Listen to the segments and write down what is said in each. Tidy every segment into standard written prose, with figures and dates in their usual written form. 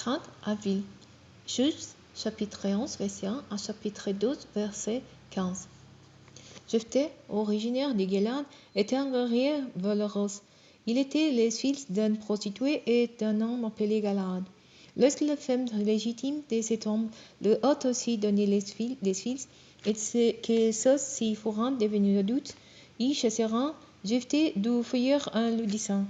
30 avril. Juge, chapitre 11, verset 1 à chapitre 12, verset 15. Jephthé, originaire de Gilad, était un guerrier valeureux. Il était le fils d'une prostituée et d'un homme appelé Galaad. Lorsque la femme légitime de cet homme lui a aussi donné des fils, et que ceux-ci furent devenus adultes, ils chassèrent Jephthé du fuir en lui disant: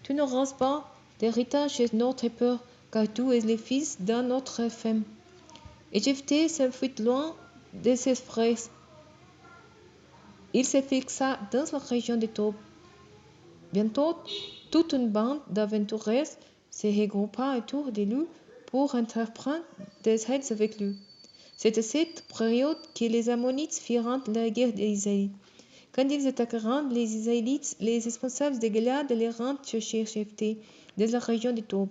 Tu n'auras pas d'héritage chez notre père, car tu es le fils d'une autre femme. Et Jephthé s'enfuit loin de ses frères. Il se fixa dans la région de Tob. Bientôt, toute une bande d'aventuriers se regroupa autour de lui pour entreprendre des raids avec lui. C'est à cette période que les Ammonites firent la guerre d'Israël. Quand ils attaqueront les Israélites, les responsables de Gilad les rendent chercher Jephthé dans la région de Tob.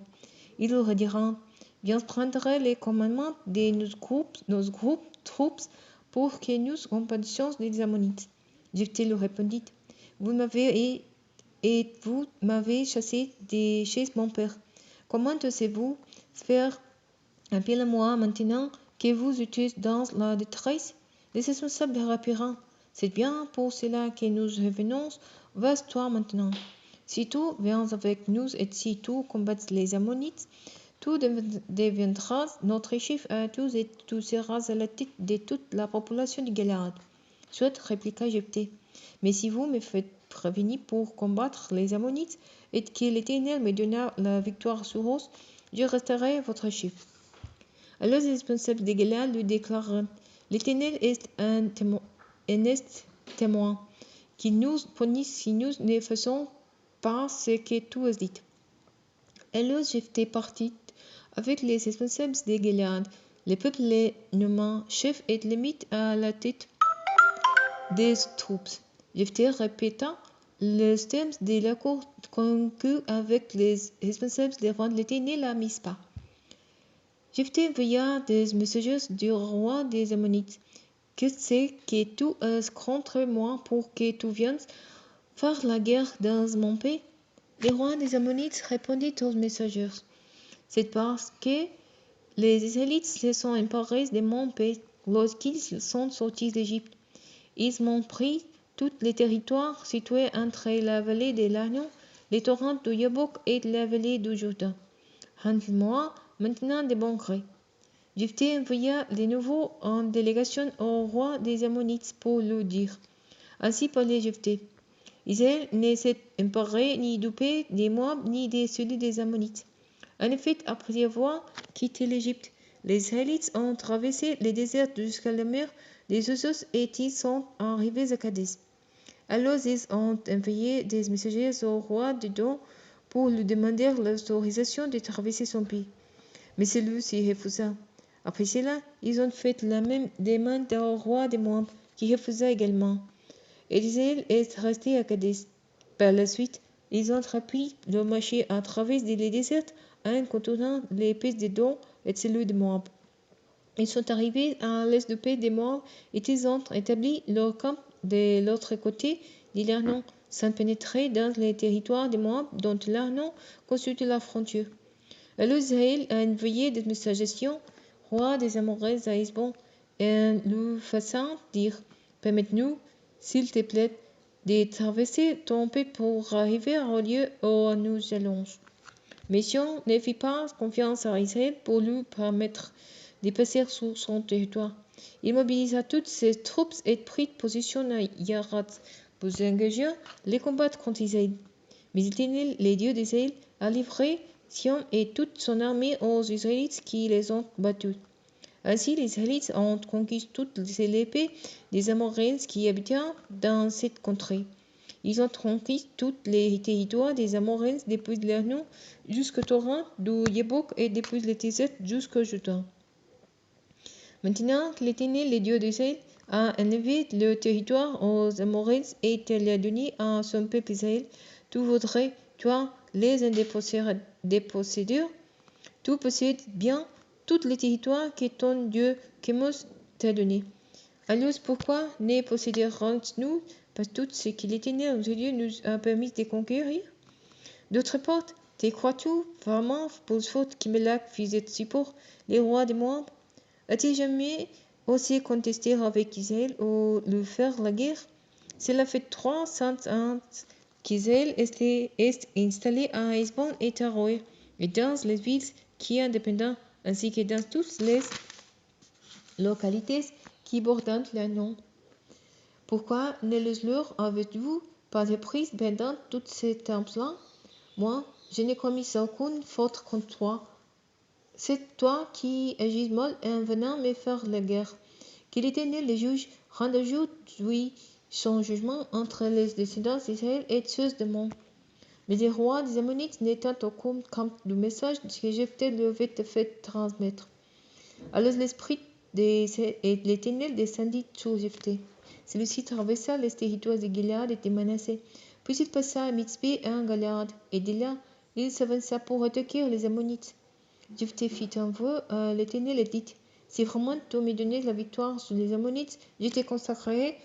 Ils leur diront: Viens prendre les commandements de nos troupes pour que nous combattions les Ammonites. Jephthé leur répondit: Vous m'avez chassé de chez mon père. Comment osez-vous faire appel à moi maintenant que vous êtes dans la détresse? Les responsables répondront: C'est bien pour cela que nous revenons vers toi maintenant. Si tu viens avec nous et si tu combats les Ammonites, tu deviendras notre chef à tous et tu seras à la tête de toute la population de Gilad. Soit, répliqua Jephthé, mais si vous me faites prévenir pour combattre les Ammonites et que l'Éternel me donna la victoire sur eux, je resterai votre chef. Alors les responsables de Gilad lui déclarèrent: L'Éternel est un témoin, qu'il nous punisse si nous ne faisons pas ce que tu as dit. Alors Jephthé partit avec les responsables de Gilad. Le peuple les nomma chef et les mit à la tête des troupes. Jephthé répéta le terme de l'accord conclu avec les responsables devant l'Éternel à Mispa. Jephthé envoya des messagers du roi des Ammonites: Que c'est que tu as contre moi pour que tu viennes faire la guerre dans mon pays? Le roi des Ammonites répondit aux messagers: C'est parce que les Israélites se sont emparés de mon pays lorsqu'ils sont sortis d'Égypte. Ils m'ont pris tous les territoires situés entre la vallée de l'Arnon, les torrents du Yabok et la vallée du Jourdain. Rends-moi maintenant de bon gré. Jephthé envoya de nouveau en délégation au roi des Ammonites pour lui dire: Ainsi parlait Jephthé. Israël ne s'est emparé ni du pays des Moab ni de celui des Ammonites. En effet, après avoir quitté l'Égypte, les Israélites ont traversé le désert jusqu'à la mer des Osos et ils sont arrivés à Kadès. Alors ils ont envoyé des messagers au roi d'Édom pour lui demander l'autorisation de traverser son pays. Mais celui-ci refusa. Après cela, ils ont fait la même demande au roi de Moab, qui refusa également. Et Israël est resté à Kadès. Par la suite, ils ont repris le marché à travers les déserts en contournant les pays d'Édom et celui de Moab. Ils sont arrivés à l'est du pays de Moab et ils ont établi leur camp de l'autre côté de l'Arnon, sans pénétrer dans les territoires de Moab dont l'Arnon constitue la frontière. Alors Israël a envoyé des messagers, roi des Amoréens, à Hesbon, et lui faisant dire: Permette-nous, s'il te plaît, de traverser ton pays pour arriver au lieu où nous allons. Mais Sion ne fit pas confiance à Israël pour lui permettre de passer sur son territoire. Il mobilisa toutes ses troupes et prit position à Yarat pour engager les combats contre Israël. Mais l'Éternel, le Dieu d'Israël, a livré Sion et toute son armée aux Israélites qui les ont battus. Ainsi, les Israélites ont conquis toutes les pays des Amoréens qui habitaient dans cette contrée. Ils ont conquis tous les territoires des Amoréens depuis l'Arnon jusqu'au torrent du Yabok et depuis le désert jusqu'au Jourdain. Maintenant que l'Éternel, le Dieu d'Israël, a enlevé le territoire aux Amoréens et te l'a donné à son peuple Israël, tu voudrais, toi, les en déposséder? Tu possèdes bien tous les territoires que ton Dieu Kémos t'a donné. Alors pourquoi ne posséderons-nous pas tout ce que l'Éternel, notre Dieu, nous a permis de conquérir? D'autre part, T'es crois-tu vraiment pour faute qu'Imelak faisait support les rois des Moab? As-tu jamais osé contester avec Israël ou lui faire la guerre? Cela fait 300 ans qu'Israël est installé à Hezbon et Taroé, et dans les villes qui sont indépendantes, ainsi que dans toutes les localités qui bordent le nom. Pourquoi ne les leur avez-vous pas pris pendant tout ce temps-là? Moi, je n'ai commis aucune faute contre toi. C'est toi qui agis mal en venant me faire la guerre. Que l'Éternel le juge rende aujourd'hui son jugement entre les descendants d'Israël et ceux de Mon. Mais les rois des Ammonites n'étant au compte du message que Jephthé lui avait fait transmettre. Alors l'esprit de l'Éternel descendit sur Jephthé. Celui-ci traversa les territoires de Gilead et de Manassé. Puis il passa à Mitzpé et en Galaad, et de là, il s'avança pour attaquer les Ammonites. Jephthé fit un vœu à l'Éternel et dit: Si vraiment tu me donnais la victoire sur les Ammonites, je te consacrerai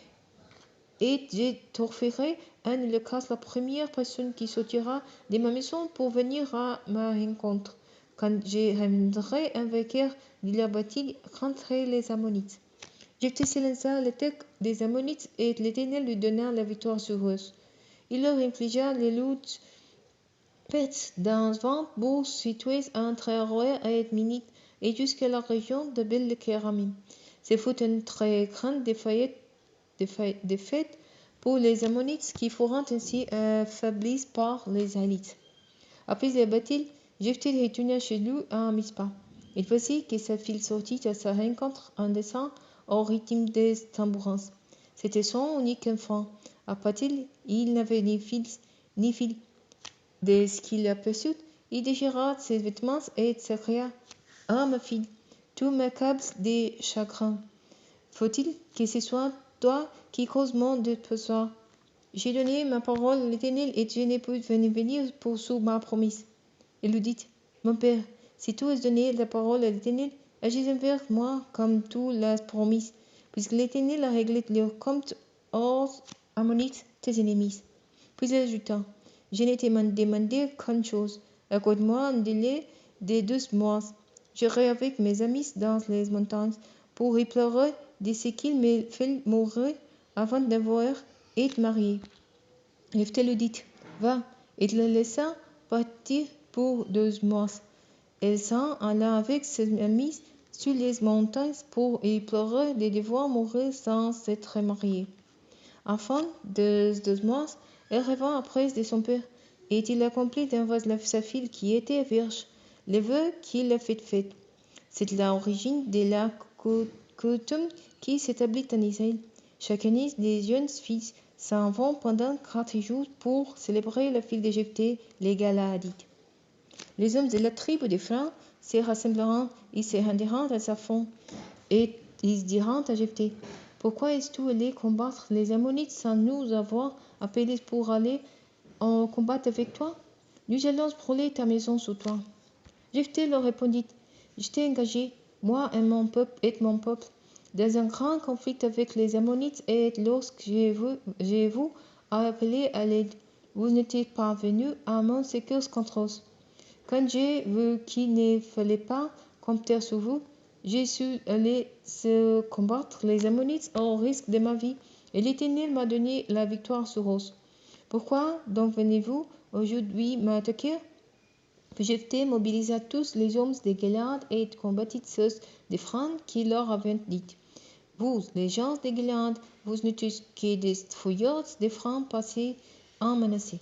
et je t'offrirai un holocauste la première personne qui sortira de ma maison pour venir à ma rencontre, quand je ramènerai un vainqueur de la bataille contre les Ammonites. Jephthé s'élança à l'attaque des Ammonites et l'Éternel lui donna la victoire sur eux. Il leur infligea les lourdes pertes dans 20 bourgs situés entre Aroër et Minit et jusqu'à la région de Bel-Kéramim. Ce fut une très grande défaite pour les Ammonites qui furent ainsi affaiblis par les Israélites. Après la bataille, Jephthé retourna chez lui à Mizpa. Et voici que sa fille sortit à sa rencontre en dansant au rythme des tambourins. C'était son unique enfant. Après-il, il n'avait ni fils ni fille. Dès qu'il l'aperçut, il déchira ses vêtements et s'écria: Ah, ma fille, tu m'accables de chagrin. Faut-il que ce soit toi qui causes mon désespoir? J'ai donné ma parole à l'Éternel et je n'ai pu venir pour sous ma promesse. Il lui dit: Mon père, si tu as donné la parole à l'Éternel, agis envers moi comme tu l'as promis, puisque l'Éternel a réglé leur compte aux Ammonites, tes ennemis. Puis il ajouta: Je ne t'ai demandé qu'une chose, accorde-moi un délai de 12 mois. J'irai avec mes amis dans les montagnes pour y pleurer de ce qu'il me fait mourir avant d'avoir été marié. Jephthé lui dit: Va, et le laissa partir pour 12 mois. Elle s'en alla avec ses amis sur les montagnes pour y pleurer de devoir mourir sans s'être mariée. Enfin, de 12 mois, elle revint après de son père, et il accomplit devant sa fille qui était vierge le vœu qu'il avait fait. C'est l'origine de la coutume qui s'établit en Israël. Chaque année, les jeunes filles s'en vont pendant 4 jours pour célébrer la fille de Jephthé, les Galaadites. Les hommes de la tribu d'Éphraïm se rassembleront, ils se rendiront à sa fond, et ils diront à Jephthé: Pourquoi es-tu allé combattre les Ammonites sans nous avoir appelés pour aller en combat avec toi? Nous allons brûler ta maison sous toi. Jephthé leur répondit: Je t'ai engagé, moi et mon peuple, dans un grand conflit avec les Ammonites, et lorsque j'ai vous appelé à l'aide, vous n'étiez pas venus à mon secours contre eux. Quand j'ai vu qu'il ne fallait pas compter sur vous, je suis allé combattre les Ammonites au risque de ma vie, et l'Éternel m'a donné la victoire sur eux. Pourquoi donc venez-vous aujourd'hui m'attaquer? Jephthé mobilisa tous les hommes de Gilead et combattit ceux d'Éphraïm qui leur avaient dit: Vous, les gens de Gilead, vous n'êtes que des fouilleurs d'Éphraïm passés en Manassé.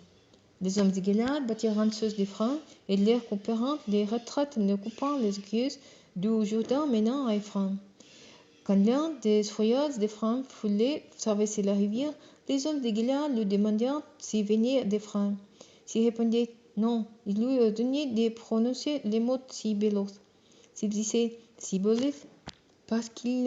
Les hommes de Gilead battirent ceux d'Éphraïm et leur coupèrent les retraites en coupant les gueuses du Jourdain menant à Éphraïm. Quand l'un des fouilleurs d'Éphraïm voulait traverser la rivière, les hommes de Gilead lui demandèrent s'il venait d'Éphraïm. S'il répondait non, il lui ordonnait de prononcer les mots Sibélos. S'il disait Sibboleth, parce qu'il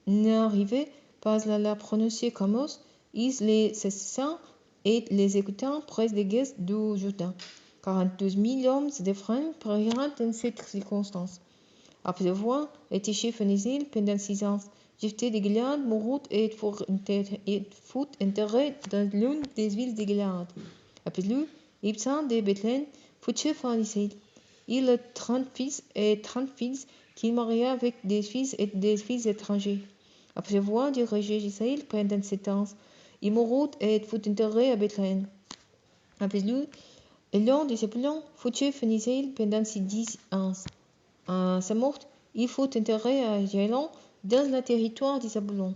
n'arrivait pas à la prononcer comme os, ils les cessa et les écoutèrent près des gueuses du Jourdain. 42 000 hommes d'Éphraïm périrent dans cette circonstance. Après avoir été chef en Israël pendant 6 ans, Jephthé de Gilead mourut et fut enterré dans l'une des villes de Gilead. Après lui, Ibsen de Bethléem fut chef en Israël. Il eut 30 fils et 30 filles qu'il maria avec des fils et des filles étrangers. Après avoir dirigé Israël pendant 7 ans, il mourut et fut enterré à Bethléem. Après lui, Elion de Zébulon fut chef en Israël pendant 10 ans. À sa mort, il fut enterré à Jailon, dans le territoire de Zabulon.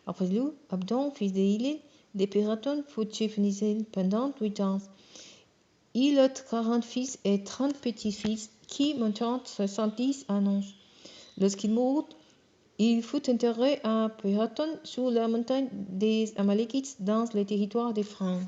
Après lui, Abdon, fils de Hillel, de Piraton, fut chef en Israël pendant 8 ans. Il eut 40 fils et 30 petits-fils qui montèrent 70 ans. Lorsqu'il mourut, il fut enterré à Piraton sur la montagne des Amalekites dans le territoire d'Éphraïm.